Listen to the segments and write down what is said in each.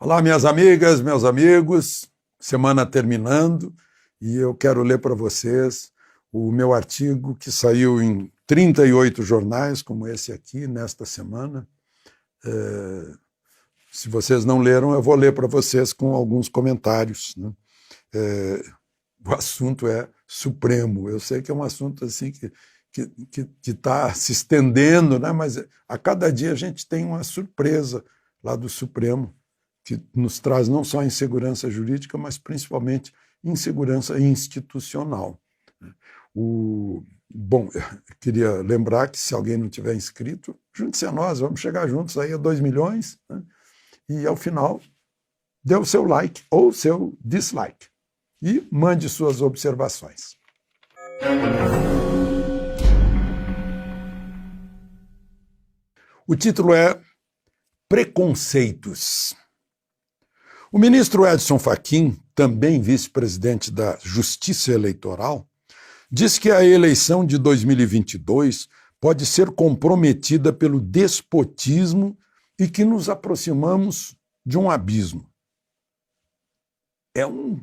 Olá, minhas amigas, meus amigos, semana terminando e eu quero ler para vocês o meu artigo que saiu em 38 jornais, como esse aqui, nesta semana. Se vocês não leram, eu vou ler para vocês com alguns comentários, né? O assunto é Supremo. Eu sei que é um assunto assim que está se estendendo, né? Mas a cada dia a gente tem uma surpresa lá do Supremo, que nos traz não só insegurança jurídica, mas principalmente insegurança institucional. Bom, eu queria lembrar que se alguém não tiver inscrito, junte-se a nós, vamos chegar juntos aí a 2 milhões, né? E ao final, dê o seu like ou seu dislike e mande suas observações. O título é Preconceitos. O ministro Edson Fachin, também vice-presidente da Justiça Eleitoral, disse que a eleição de 2022 pode ser comprometida pelo despotismo e que nos aproximamos de um abismo. É um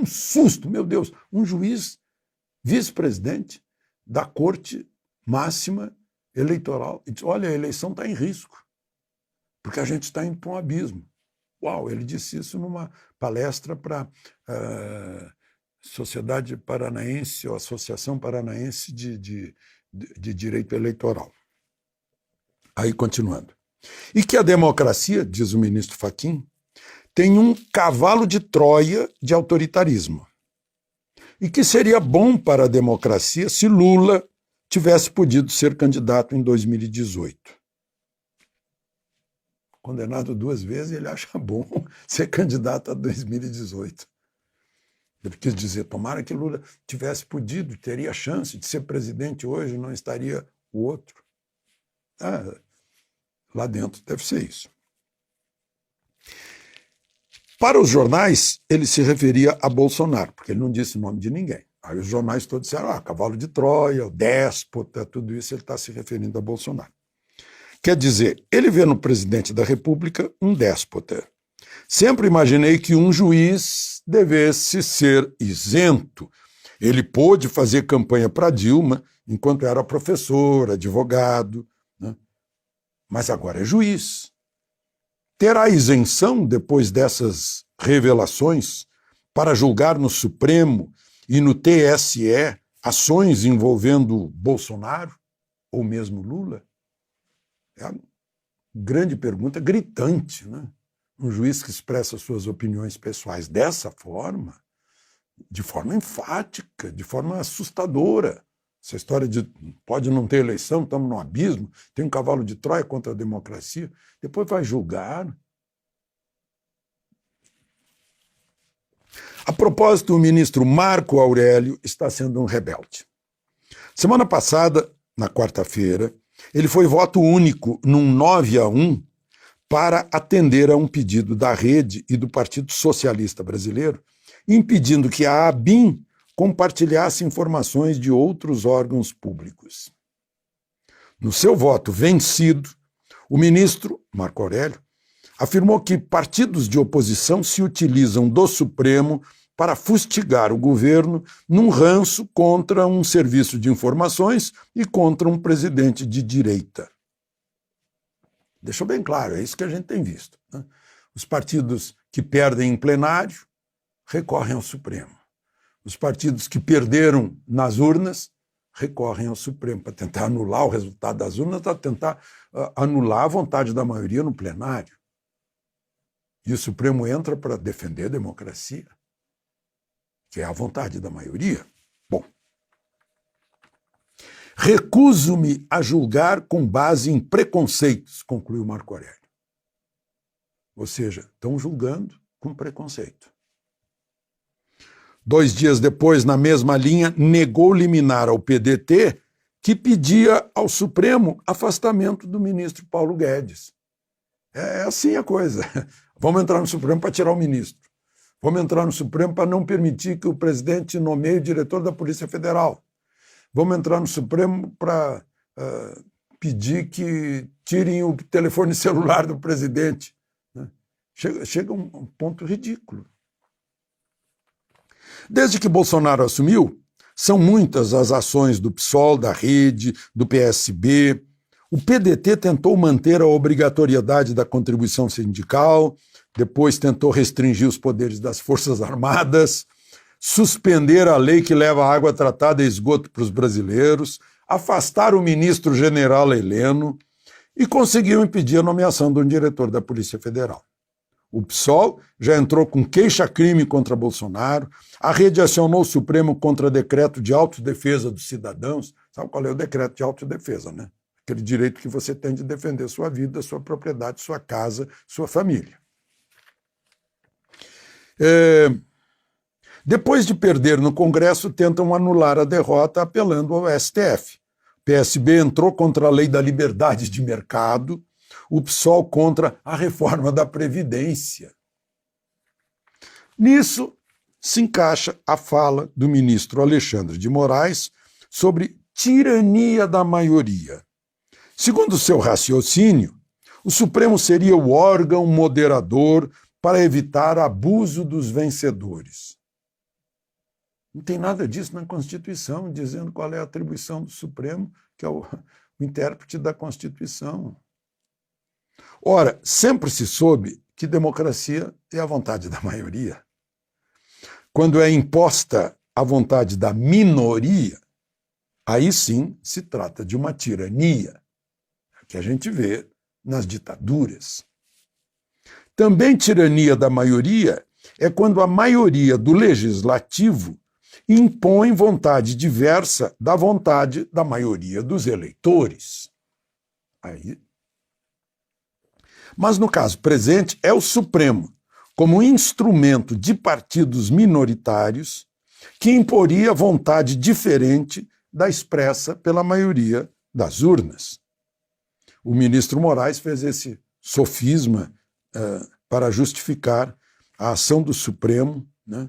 susto, meu Deus, um juiz vice-presidente da Corte Máxima Eleitoral e diz, olha, a eleição está em risco, porque a gente está indo para um abismo. Uau, ele disse isso numa palestra para a Sociedade Paranaense, ou Associação Paranaense de Direito Eleitoral. Aí, continuando. E que a democracia, diz o ministro Fachin, tem um cavalo de Troia de autoritarismo. E que seria bom para a democracia se Lula tivesse podido ser candidato em 2018. Condenado 2 vezes, ele acha bom ser candidato a 2018. Ele quis dizer, tomara que Lula tivesse podido, teria chance de ser presidente hoje, não estaria o outro. Lá dentro deve ser isso. Para os jornais, ele se referia a Bolsonaro, porque ele não disse o nome de ninguém. Aí os jornais todos disseram, cavalo de Troia, o déspota, tudo isso, ele está se referindo a Bolsonaro. Quer dizer, ele vê no presidente da República um déspota. Sempre imaginei que um juiz devesse ser isento. Ele pôde fazer campanha para Dilma enquanto era professor, advogado, né? Mas agora é juiz. Terá isenção depois dessas revelações para julgar no Supremo e no TSE ações envolvendo Bolsonaro ou mesmo Lula? É uma grande pergunta, gritante, né? Um juiz que expressa suas opiniões pessoais dessa forma, de forma enfática, de forma assustadora. Essa história de pode não ter eleição, estamos no abismo, tem um cavalo de Troia contra a democracia, depois vai julgar. A propósito, o ministro Marco Aurélio está sendo um rebelde. Semana passada, na quarta-feira, ele foi voto único num 9-1 para atender a um pedido da Rede e do Partido Socialista Brasileiro, impedindo que a ABIN compartilhasse informações de outros órgãos públicos. No seu voto vencido, o ministro Marco Aurélio afirmou que partidos de oposição se utilizam do Supremo para fustigar o governo num ranço contra um serviço de informações e contra um presidente de direita. Deixou bem claro, é isso que a gente tem visto, né? Os partidos que perdem em plenário recorrem ao Supremo. Os partidos que perderam nas urnas recorrem ao Supremo para tentar anular o resultado das urnas, para tentar anular a vontade da maioria no plenário. E o Supremo entra para defender a democracia, que é a vontade da maioria. Bom, recuso-me a julgar com base em preconceitos, concluiu Marco Aurélio. Ou seja, estão julgando com preconceito. 2 dias depois, na mesma linha, negou liminar ao PDT que pedia ao Supremo afastamento do ministro Paulo Guedes. É assim a coisa. Vamos entrar no Supremo para tirar o ministro. Vamos entrar no Supremo para não permitir que o presidente nomeie o diretor da Polícia Federal. Vamos entrar no Supremo para pedir que tirem o telefone celular do presidente, né? Chega a um ponto ridículo. Desde que Bolsonaro assumiu, são muitas as ações do PSOL, da Rede, do PSB. O PDT tentou manter a obrigatoriedade da contribuição sindical, depois tentou restringir os poderes das Forças Armadas, suspender a lei que leva água tratada e esgoto para os brasileiros, afastar o ministro-general Heleno e conseguiu impedir a nomeação de um diretor da Polícia Federal. O PSOL já entrou com queixa-crime contra Bolsonaro, a Rede acionou o Supremo contra decreto de autodefesa dos cidadãos. Sabe qual é o decreto de autodefesa, né? Aquele direito que você tem de defender sua vida, sua propriedade, sua casa, sua família. Depois de perder no Congresso, tentam anular a derrota apelando ao STF. O PSB entrou contra a lei da liberdade de mercado, o PSOL contra a reforma da Previdência. Nisso se encaixa a fala do ministro Alexandre de Moraes sobre tirania da maioria. Segundo seu raciocínio, o Supremo seria o órgão moderador para evitar abuso dos vencedores. Não tem nada disso na Constituição, dizendo qual é a atribuição do Supremo, que é o intérprete da Constituição. Ora, sempre se soube que democracia é a vontade da maioria. Quando é imposta a vontade da minoria, aí sim se trata de uma tirania, que a gente vê nas ditaduras. Também tirania da maioria é quando a maioria do legislativo impõe vontade diversa da vontade da maioria dos eleitores. Mas no caso presente é o Supremo, como instrumento de partidos minoritários, que imporia vontade diferente da expressa pela maioria das urnas. O ministro Moraes fez esse sofisma para justificar a ação do Supremo, né,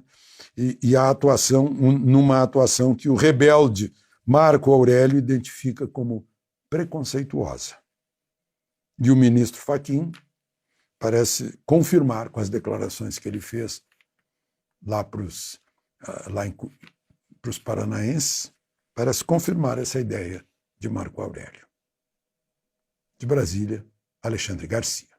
e a atuação, numa atuação que o rebelde Marco Aurélio identifica como preconceituosa. E o ministro Fachin parece confirmar com as declarações que ele fez lá para os paranaenses, parece confirmar essa ideia de Marco Aurélio. De Brasília, Alexandre Garcia.